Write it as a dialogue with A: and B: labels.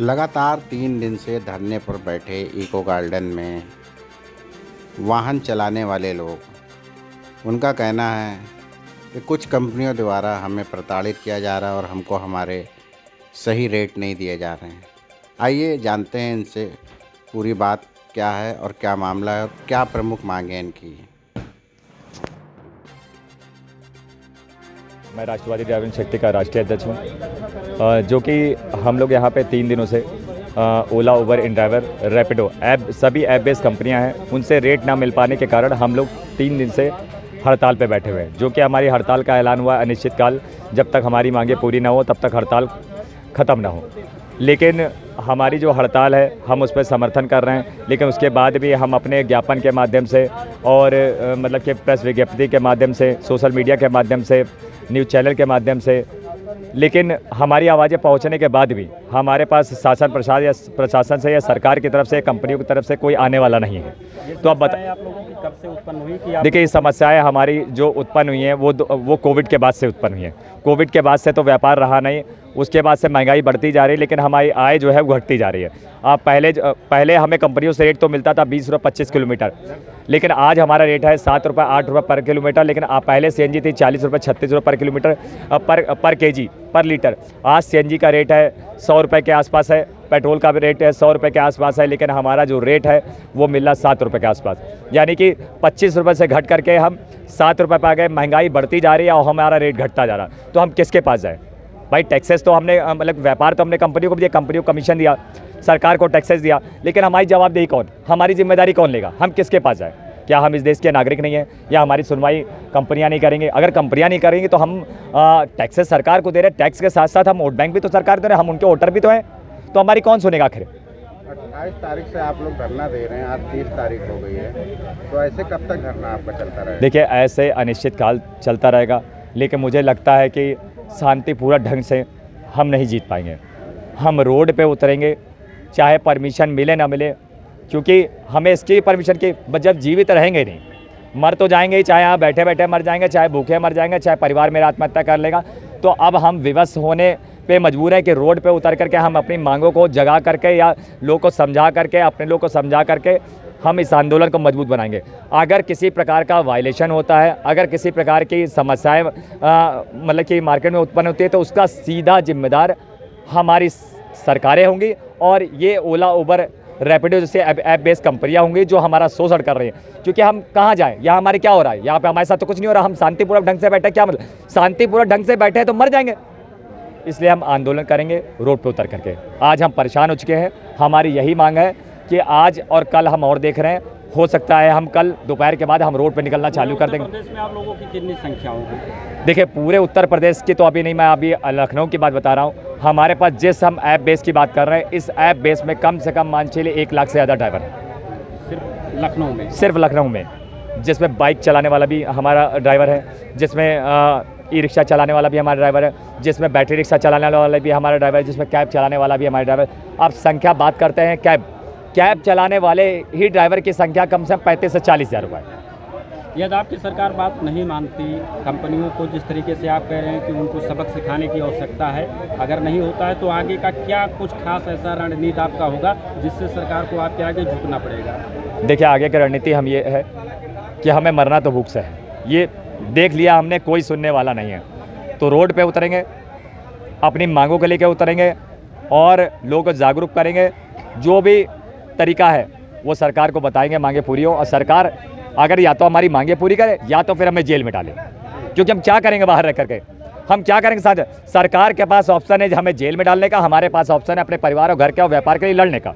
A: लगातार 3 दिन से धरने पर बैठे इको गार्डन में वाहन चलाने वाले लोग, उनका कहना है कि कुछ कंपनियों द्वारा हमें प्रताड़ित किया जा रहा है और हमको हमारे सही रेट नहीं दिए जा रहे हैं। आइए जानते हैं इनसे पूरी बात क्या है और क्या मामला है और क्या प्रमुख मांगे इनकी।
B: मैं राष्ट्रवादी ड्राइविंग शक्ति का राष्ट्रीय अध्यक्ष हूँ, जो कि हम लोग यहाँ पे 3 दिनों से ओला, उबर, इनड्राइवर, रैपिडो ऐप, सभी ऐप बेस्ड कंपनियाँ हैं, उनसे रेट ना मिल पाने के कारण हम लोग 3 दिन से हड़ताल पे बैठे हुए हैं। जो कि हमारी हड़ताल का ऐलान हुआ अनिश्चितकाल, जब तक हमारी मांगे पूरी ना हो तब तक हड़ताल ख़त्म ना हो। लेकिन हमारी जो हड़ताल है हम उस पर समर्थन कर रहे हैं, लेकिन उसके बाद भी हम अपने ज्ञापन के माध्यम से और मतलब कि प्रेस विज्ञप्ति के माध्यम से, सोशल मीडिया के माध्यम से, न्यूज़ चैनल के माध्यम से, लेकिन हमारी आवाज़ें पहुंचने के बाद भी हमारे पास प्रशासन से या सरकार की तरफ से, कंपनियों की तरफ से कोई आने वाला नहीं है। तो अब बताएं आप लोगों की कब से उत्पन्न हुई कि देखिए, ये समस्याएं हमारी जो उत्पन्न हुई हैं वो कोविड के बाद से उत्पन्न हुई हैं। कोविड के बाद से तो व्यापार रहा नहीं, उसके बाद से महंगाई बढ़ती जा रही है, लेकिन हमारी आय जो है वो घटती जा रही है। आप पहले हमें कंपनियों से रेट तो मिलता था 20 रुपये 25 किलोमीटर, लेकिन आज हमारा रेट है 7 रुपये 8 रुपये पर किलोमीटर। लेकिन आप पहले सीएनजी थी 40 रुपये 36 रुपये पर किलोमीटर पर केजी पर लीटर। आज सीएनजी का रेट है 100 रुपये के आसपास है, पेट्रोल का भी रेट है 100 रुपये के आसपास है, लेकिन हमारा जो रेट है वो मिल रहा 7 रुपये के आसपास, यानी कि 25 रुपये से घट करके हम 7 रुपये पर आ गए। महंगाई बढ़ती जा रही है और हमारा रेट घटता जा रहा है, तो हम किसके पास जाएँ भाई? टैक्सेस तो हमने मतलब व्यापार तो हमने कंपनियों को दिया, कंपनियों को कमीशन दिया, सरकार को टैक्सेस दिया, लेकिन हमारी जवाबदेही कौन, हमारी जिम्मेदारी कौन लेगा? हम किसके पास जाए? क्या हम इस देश के नागरिक नहीं हैं या हमारी सुनवाई कंपनियां नहीं करेंगे? अगर कंपनियां नहीं करेंगी तो हम टैक्सेस सरकार को दे रहे हैं, टैक्स के साथ साथ हम वोट बैंक भी तो सरकार दे रहे हैं, हम उनके वोटर भी तो हैं, तो हमारी कौन सुनेगा आखिर?
A: 28 तारीख से आप लोग धरना दे रहे हैं, आज 30 तारीख हो गई है, तो ऐसे कब तक धरना आपका चलता रहेगा?
B: देखिए, ऐसे अनिश्चितकाल चलता रहेगा, लेकिन मुझे लगता है कि शांतिपूर्ण ढंग से हम नहीं जीत पाएंगे। हम रोड पे उतरेंगे, चाहे परमिशन मिले ना मिले, क्योंकि हमें इसकी परमिशन की, जब जीवित रहेंगे नहीं, मर तो जाएंगे ही, चाहे यहाँ बैठे बैठे मर जाएंगे, चाहे भूखे मर जाएंगे, चाहे परिवार मेरा आत्महत्या कर लेगा, तो अब हम विवश होने पे मजबूर है कि रोड पे उतर करके हम अपनी मांगों को जगा करके या लोगों को समझा करके, अपने लोगों को समझा करके हम इस आंदोलन को मजबूत बनाएंगे। अगर किसी प्रकार का वायलेशन होता है, अगर किसी प्रकार की समस्याएं मतलब कि मार्केट में उत्पन्न होती है, तो उसका सीधा जिम्मेदार हमारी सरकारें होंगी और ये ओला, उबर, रैपिडो जैसे ऐप बेस्ड कंपनियां होंगी जो हमारा शोषण कर रही हैं। क्योंकि हम कहाँ जाएं? यहाँ हमारे क्या हो रहा है? यहाँ पे हमारे साथ तो कुछ नहीं हो रहा, हम शांतिपूर्वक ढंग से बैठे, क्या मतलब शांतिपूर्वक ढंग से बैठे तो मर जाएंगे। इसलिए हम आंदोलन करेंगे रोड पर उतर करके। आज हम परेशान हो चुके हैं, हमारी यही मांग है कि आज और कल हम और देख रहे हैं, हो सकता है हम कल दोपहर के बाद हम रोड पे निकलना चालू कर देंगे।
C: प्रदेश में आप लोगों की कितनी संख्या होगी?
B: देखिए, पूरे उत्तर प्रदेश की तो अभी नहीं, मैं अभी लखनऊ की बात बता रहा हूँ। हमारे पास जिस हम ऐप बेस की बात कर रहे हैं, इस ऐप बेस में कम से कम मान चलिए 1 लाख से ज़्यादा ड्राइवर हैं
C: सिर्फ लखनऊ में।
B: सिर्फ लखनऊ में, जिसमें बाइक चलाने वाला भी हमारा ड्राइवर है, जिसमें ई रिक्शा चलाने वाला भी हमारा ड्राइवर है, जिसमें बैटरी रिक्शा चलाने वाला भी हमारा ड्राइवर है, जिसमें कैब चलाने वाला भी हमारा ड्राइवर। आप संख्या बात करते हैं कैब चलाने वाले ही ड्राइवर की संख्या कम से कम 35 से 40 हज़ार रुपये।
C: यदि आपकी सरकार बात नहीं मानती कंपनियों को, जिस तरीके से आप कह रहे हैं कि उनको सबक सिखाने की आवश्यकता है, अगर नहीं होता है तो आगे का क्या कुछ खास ऐसा रणनीति आपका होगा जिससे सरकार को आपके आगे झुकना पड़ेगा?
B: देखिए, आगे की रणनीति हम ये है कि हमें मरना तो भूख से है, ये देख लिया हमने, कोई सुनने वाला नहीं है, तो रोड पे उतरेंगे, अपनी मांगों को लेकर उतरेंगे और लोगों को जागरूक करेंगे। जो भी तरीका है वो सरकार को बताएंगे, मांगे पूरी हो। और सरकार अगर या तो हमारी मांगे पूरी करे या तो फिर हमें जेल में डाले, क्योंकि हम क्या करेंगे बाहर रह करके, हम क्या करेंगे? साथ सरकार के पास ऑप्शन है हमें जेल में डालने का, हमारे पास ऑप्शन है अपने परिवार और घर के और व्यापार के लिए लड़ने का।